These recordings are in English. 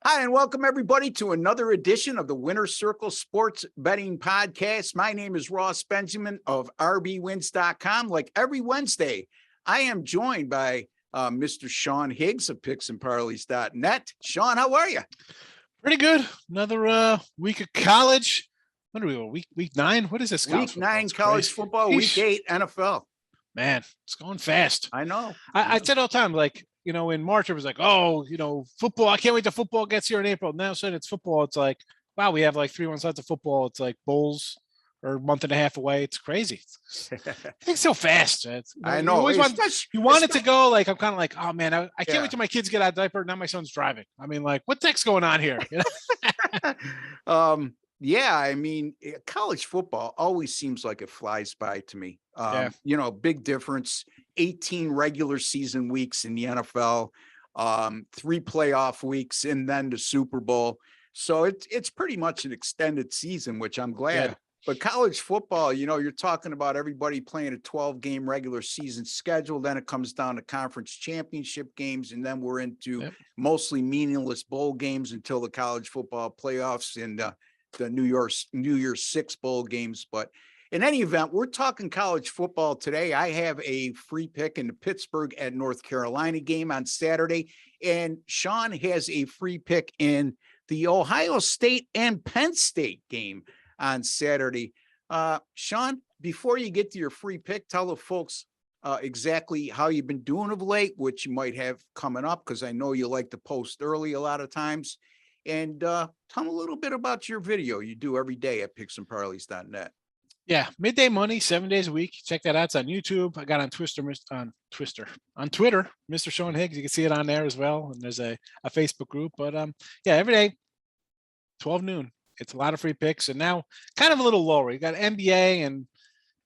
Hi, and welcome everybody to another edition of the Winner's Circle Sports Betting Podcast. My name is Ross Benjamin of rbwins.com. Like every Wednesday, I am joined by Mr. Sean Higgs of picksandparleys.net. Sean, how are you? Pretty good. Another week of college. When are we? Week 9? What is this? Week 9 college football, week 8 NFL. Man, it's going fast. I know. I said all the time, like, in March, it was like, football. I can't wait till football gets here in April. Now, since it's football, it's like, wow, we have like 3 months left of football. It's like bowls are a month and a half away. It's crazy. It's so fast. I know. You want it to go. Like, I'm kind of like, oh man, I can't wait till my kids get out of diaper. Now my son's driving. I mean, like, what the heck's going on here? Yeah, I mean, college football always seems like it flies by to me. Big difference, 18 regular season weeks in the NFL, 3 playoff weeks, and then the Super Bowl. So it's pretty much an extended season, which I'm glad. Yeah. But college football, you're talking about everybody playing a 12-game regular season schedule. Then it comes down to conference championship games, and then we're into mostly meaningless bowl games until the college football playoffs and the New Year's 6 bowl games. But in any event, we're talking college football today. I have a free pick in the Pittsburgh at North Carolina game on Saturday, and Sean has a free pick in the Ohio State and Penn State game on Saturday. Sean, before you get to your free pick, tell the folks exactly how you've been doing of late, what you might have coming up, because I know you like to post early a lot of times. And tell them a little bit about your video you do every day at picksandparleys.net. Yeah, midday money, 7 days a week. Check that out. It's on YouTube. I got on Twitter, Mr. Sean Higgs. You can see it on there as well. And there's a Facebook group. But every day, 12 noon. It's a lot of free picks. And now kind of a little lower. You got NBA, and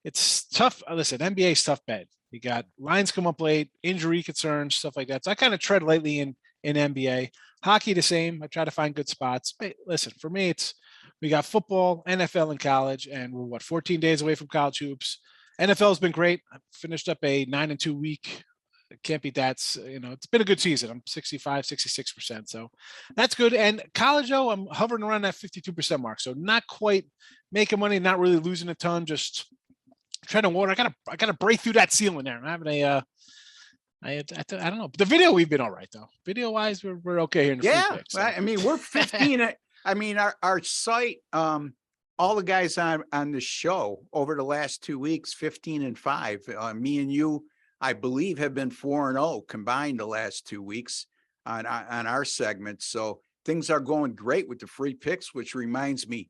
it's tough. Listen, NBA is tough bet. You got lines come up late, injury concerns, stuff like that. So I kind of tread lightly in NBA. Hockey the same. I try to find good spots. But listen, for me, we got football, NFL, and college, and we're 14 days away from college hoops. NFL's been great. I finished up a 9-2 week. Can't beat that. It's been a good season. I'm 65, 66%. So that's good. And college, though, I'm hovering around that 52% mark. So not quite making money, not really losing a ton, just treading water. I gotta break through that ceiling there. I'm having I don't know. The video, we've been all right, though. Video-wise, we're okay here in the free picks. So. I mean, we're 15. I mean, our site, all the guys on the show over the last 2 weeks, 15-5. Me and you, I believe, have been 4-0 combined the last 2 weeks on our segment. So things are going great with the free picks, which reminds me,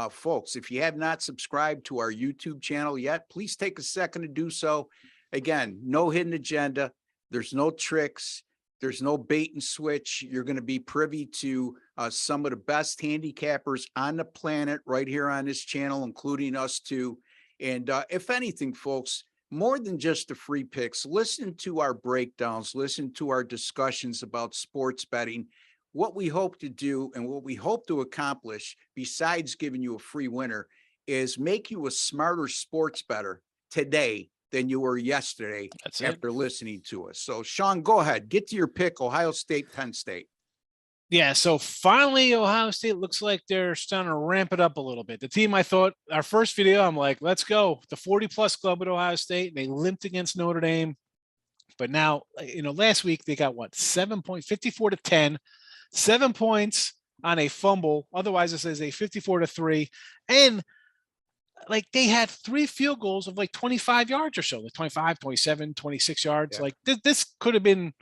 folks, if you have not subscribed to our YouTube channel yet, please take a second to do so. Again, no hidden agenda. There's no tricks. There's no bait and switch. You're going to be privy to some of the best handicappers on the planet right here on this channel, including us too. And if anything, folks, more than just the free picks, listen to our breakdowns, listen to our discussions about sports betting. What we hope to do and what we hope to accomplish, besides giving you a free winner, is make you a smarter sports bettor today than you were yesterday after listening to us. So, Sean, go ahead. Get to your pick, Ohio State, Penn State. Yeah, so finally, Ohio State looks like they're starting to ramp it up a little bit. The team, I thought, our first video, I'm like, let's go. The 40-plus club at Ohio State. They limped against Notre Dame. But now, last week, they got, 54-10, 7 points on a fumble. Otherwise, it says a 54-3. And they had 3 field goals of 25 yards or so, 25, 27, 26 yards. Yeah. This could have been,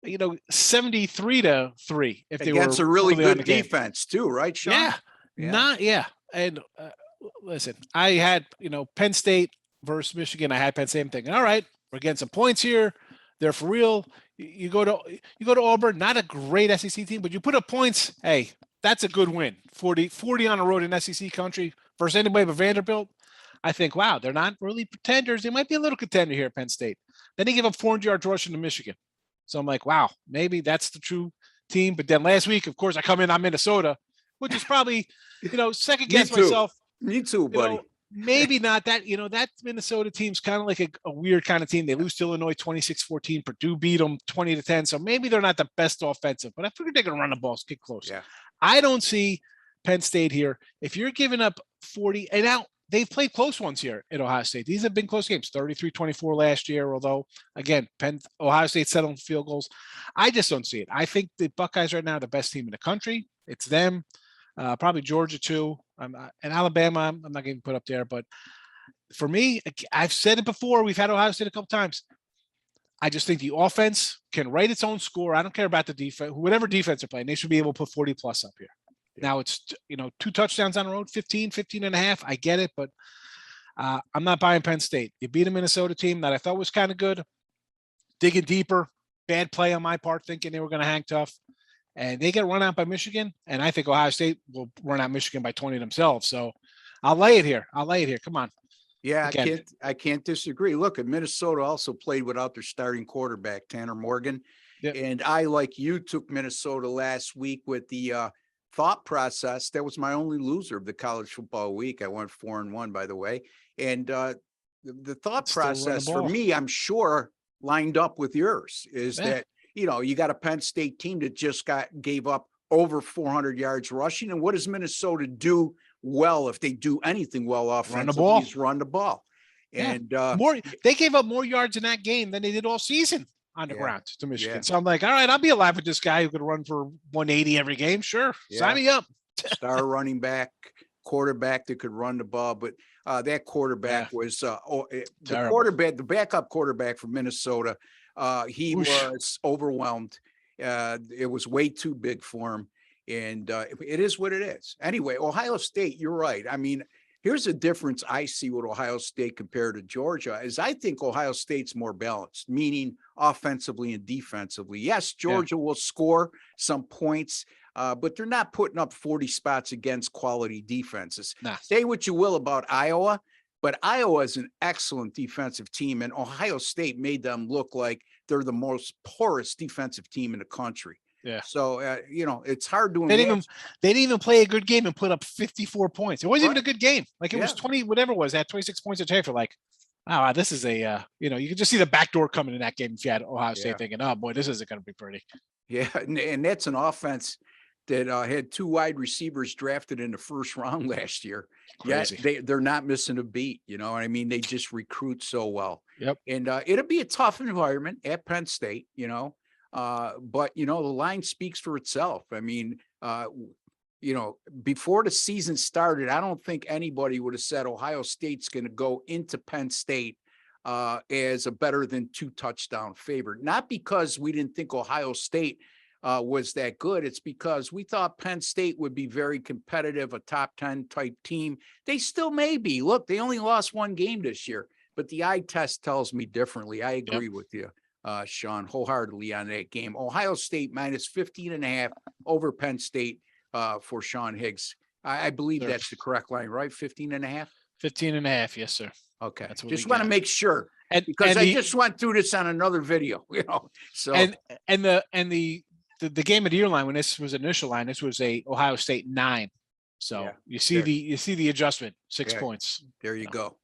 73-3 if they were against a really good defense too, right, Sean? Yeah. And listen, I had, Penn State versus Michigan. I had Penn State. I'm thinking, all right, we're getting some points here. They're for real. You go to Auburn, not a great SEC team, but you put up points. Hey, that's a good win. 40 on the road in SEC country versus anybody but Vanderbilt. I think, wow, they're not really pretenders. They might be a little contender here at Penn State. Then they give up 400 yards rushing to Michigan. So I'm like, wow, maybe that's the true team. But then last week, of course, I come in on Minnesota, which is probably, second guess myself. Me too, buddy. maybe not that, that Minnesota team's kind of like a weird kind of team. They lose to Illinois 26-14. Purdue beat them 20-10. So maybe they're not the best offensive, but I figured they're going to run the ball, get close. Yeah. I don't see Penn State here. If you're giving up 40, and now they've played close ones here at Ohio State. These have been close games, 33-24 last year, although, again, Ohio State settled field goals. I just don't see it. I think the Buckeyes right now are the best team in the country. It's them. Probably Georgia too, and Alabama. I'm not going to put up there, but for me, I've said it before. We've had Ohio State a couple times. I just think the offense can write its own score. I don't care about the defense, whatever defense they're playing. They should be able to put 40 plus up here. Yeah. Now it's 2 touchdowns on the road, 15 and a half. I get it, but I'm not buying Penn State. You beat a Minnesota team that I thought was kind of good. Digging deeper, bad play on my part, thinking they were going to hang tough. And they get run out by Michigan, and I think Ohio State will run out Michigan by 20 themselves. So I'll lay it here. Come on. Yeah, I can't disagree. Look, Minnesota also played without their starting quarterback, Tanner Morgan. Yep. And I, like you, took Minnesota last week with the thought process. That was my only loser of the college football week. I went 4-1, by the way. And the thought process for me, I'm sure, lined up with yours is that, you got a Penn State team that just gave up over 400 yards rushing. And what does Minnesota do well if they do anything well offensively? Run the ball. And they gave up more yards in that game than they did all season on the ground to Michigan. Yeah. So I'm like, all right, I'll be alive with this guy who could run for 180 every game. Sure. Sign me up. Star running back, quarterback that could run the ball. But that quarterback was the backup quarterback for Minnesota. He was overwhelmed. It was way too big for him. And it is what it is. Anyway, Ohio State, you're right. I mean, here's the difference I see with Ohio State compared to Georgia is I think Ohio State's more balanced, meaning offensively and defensively. Yes, Georgia will score some points, but they're not putting up 40 spots against quality defenses. Nah. Say what you will about Iowa, but Iowa is an excellent defensive team, and Ohio State made them look like they're the most porous defensive team in the country. Yeah. So, it's hard to imagine. They didn't even play a good game and put up 54 points. It wasn't even a good game. Like it was 20, whatever it was, at 26 points a half. For like, wow, this is a, you could just see the back door coming in that game if you had Ohio State thinking, oh boy, this isn't going to be pretty. Yeah. And that's an offense that had 2 wide receivers drafted in the first round last year. Crazy. Yeah, they're not missing a beat. You know what I mean? They just recruit so well. Yep. And it'll be a tough environment at Penn State, but the line speaks for itself. I mean, before the season started, I don't think anybody would have said Ohio State's going to go into Penn State as a better than 2 touchdown favorite. Not because we didn't think Ohio State was that good. It's because we thought Penn State would be very competitive, a top 10 type team. They still may be. Look, they only lost 1 game this year, but the eye test tells me differently. I agree with you. Sean, wholeheartedly on that game. Ohio State minus 15.5 over Penn State for Sean Higgs. I believe that's the correct line, right? 15.5? 15.5, yes, sir. Okay. Just want to make sure. Because I just went through this on another video, So and the game of the year line, when this was initial line, this was a Ohio State 9. So you see the adjustment, 6 points. There you go.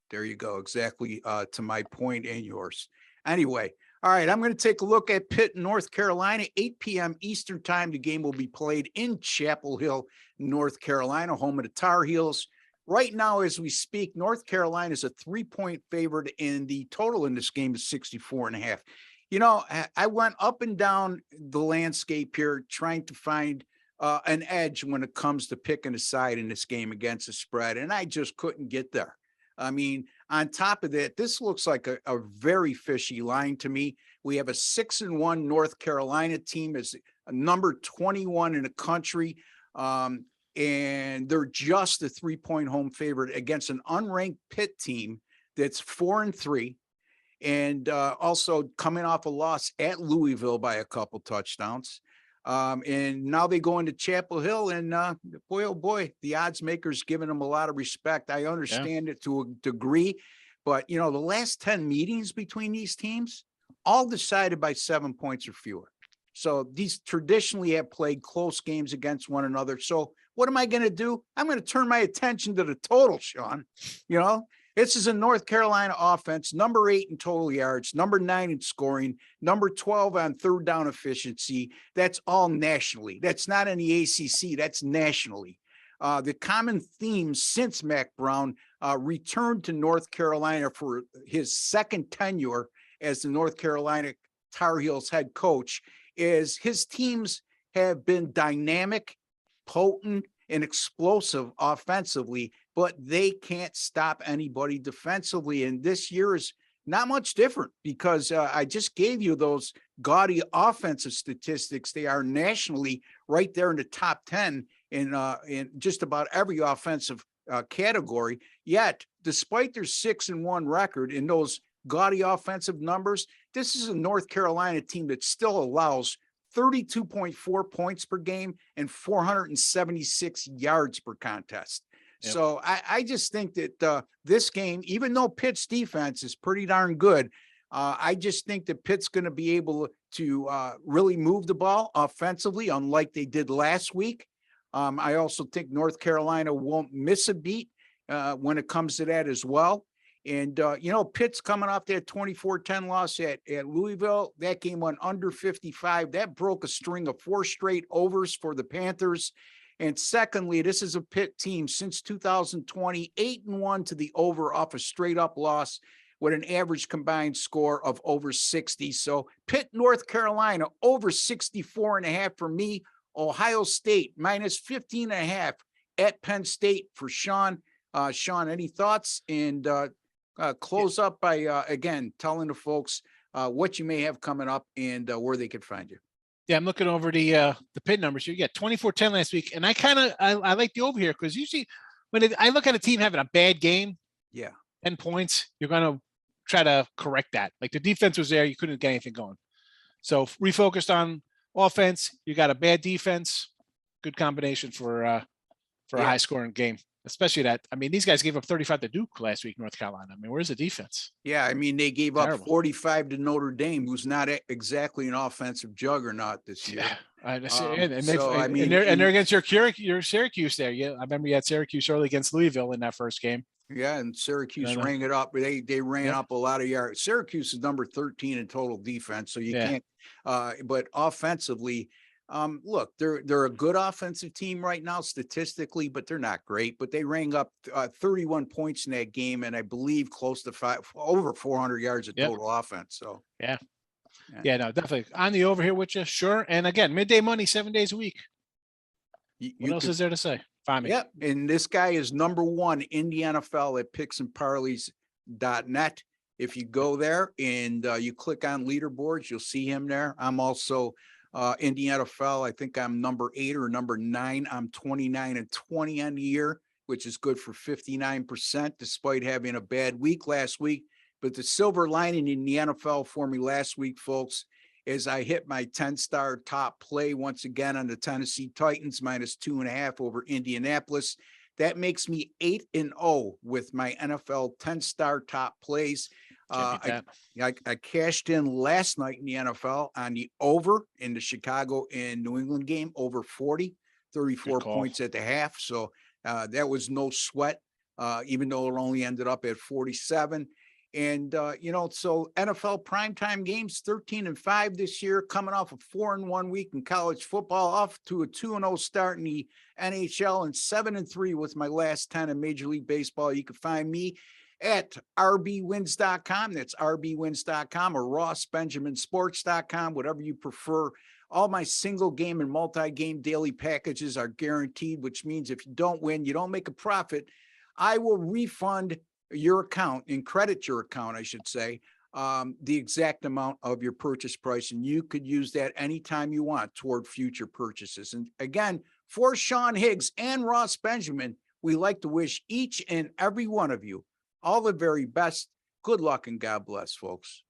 Exactly to my point and yours. Anyway. All right, I'm going to take a look at Pitt, North Carolina, 8 p.m. Eastern time. The game will be played in Chapel Hill, North Carolina, home of the Tar Heels. Right now, as we speak, North Carolina is a 3-point favorite, and the total in this game is 64.5. I went up and down the landscape here trying to find an edge when it comes to picking a side in this game against the spread, and I just couldn't get there. I mean, on top of that, this looks like a very fishy line to me. We have a 6-1 North Carolina team as number 21 in the country. And they're just a 3-point home favorite against an unranked Pitt team that's 4-3. And also coming off a loss at Louisville by a couple touchdowns. And now they go into Chapel Hill, and boy, oh boy, the odds makers giving them a lot of respect. I understand it to a degree, but the last 10 meetings between these teams, all decided by 7 points or fewer. So these traditionally have played close games against one another. So What am I going to do? I'm going to turn my attention to the total, Sean. You know, this is a North Carolina offense, number 8 in total yards, number 9 in scoring, number 12 on third down efficiency. That's all nationally. That's not in the ACC. That's nationally. The common theme since Mac Brown returned to North Carolina for his second tenure as the North Carolina Tar Heels head coach is his teams have been dynamic, potent, and explosive offensively, but they can't stop anybody defensively. And this year is not much different because I just gave you those gaudy offensive statistics. They are nationally right there in the top 10 in just about every offensive category. Yet, despite their 6-1 record in those gaudy offensive numbers, this is a North Carolina team that still allows 32.4 points per game and 476 yards per contest. Yep. So I just think that this game, even though Pitt's defense is pretty darn good, I just think that Pitt's going to be able to really move the ball offensively, unlike they did last week. I also think North Carolina won't miss a beat when it comes to that as well. And, Pitt's coming off that 24-10 loss at Louisville. That game went under 55. That broke a string of 4 straight overs for the Panthers. And secondly, this is a Pitt team since 2020, 8-1 to the over off a straight up loss with an average combined score of over 60. So Pitt, North Carolina, over 64.5 for me. Ohio State minus 15.5 at Penn State for Sean. Sean, any thoughts? And close up by, again, telling the folks what you may have coming up and where they could find you. Yeah, I'm looking over the Pitt numbers here. Yeah, 24-10 last week. And I like the over here because usually when I look at a team having a bad game, 10 points, you're going to try to correct that. Like the defense was there, you couldn't get anything going. So refocused on offense, you got a bad defense, good combination for a high scoring game. Especially that, I mean, these guys gave up 35 to Duke last week, North Carolina. I mean, where's the defense? Yeah, I mean, they gave up 45 to Notre Dame, who's not exactly an offensive juggernaut this year. Yeah, they're against your Syracuse there. Yeah, I remember you had Syracuse early against Louisville in that first game. Yeah, and Syracuse rang it up. They ran up a lot of yards. Syracuse is number 13 in total defense, so you can't. But offensively. Look, they're a good offensive team right now statistically, but they're not great. But they rang up 31 points in that game, and I believe close to over 400 yards of total offense. So yeah, no, definitely on the over here with you, sure. And again, midday money, 7 days a week. What else is there to say? Find me. Yep, and this guy is number 1 in the NFL at picksandparleys.net. If you go there and you click on leaderboards, you'll see him there. I'm also in the NFL, I think I'm number 8 or number 9. I'm 29-20 on the year, which is good for 59%, despite having a bad week last week. But the silver lining in the NFL for me last week, folks, is I hit my 10-star top play once again on the Tennessee Titans, minus 2.5 over Indianapolis. That makes me 8-0 with my NFL 10-star top plays. I cashed in last night in the NFL on the over in the Chicago and New England game, over 34 points at the half. So that was no sweat, even though it only ended up at 47. And, so NFL primetime games, 13-5 this year, coming off a 4-1 week in college football, off to a 2-0 start in the NHL, and 7-3 with my last 10 in Major League Baseball. You can find me at rbwins.com. That's rbwins.com or rossbenjaminsports.com, whatever you prefer. All my single game and multi-game daily packages are guaranteed, which means if you don't win, you don't make a profit, I will refund your account and credit your account, I should say, the exact amount of your purchase price. And you could use that anytime you want toward future purchases. And again, for Sean Higgs and Ross Benjamin, we like to wish each and every one of you all the very best. Good luck and God bless, folks.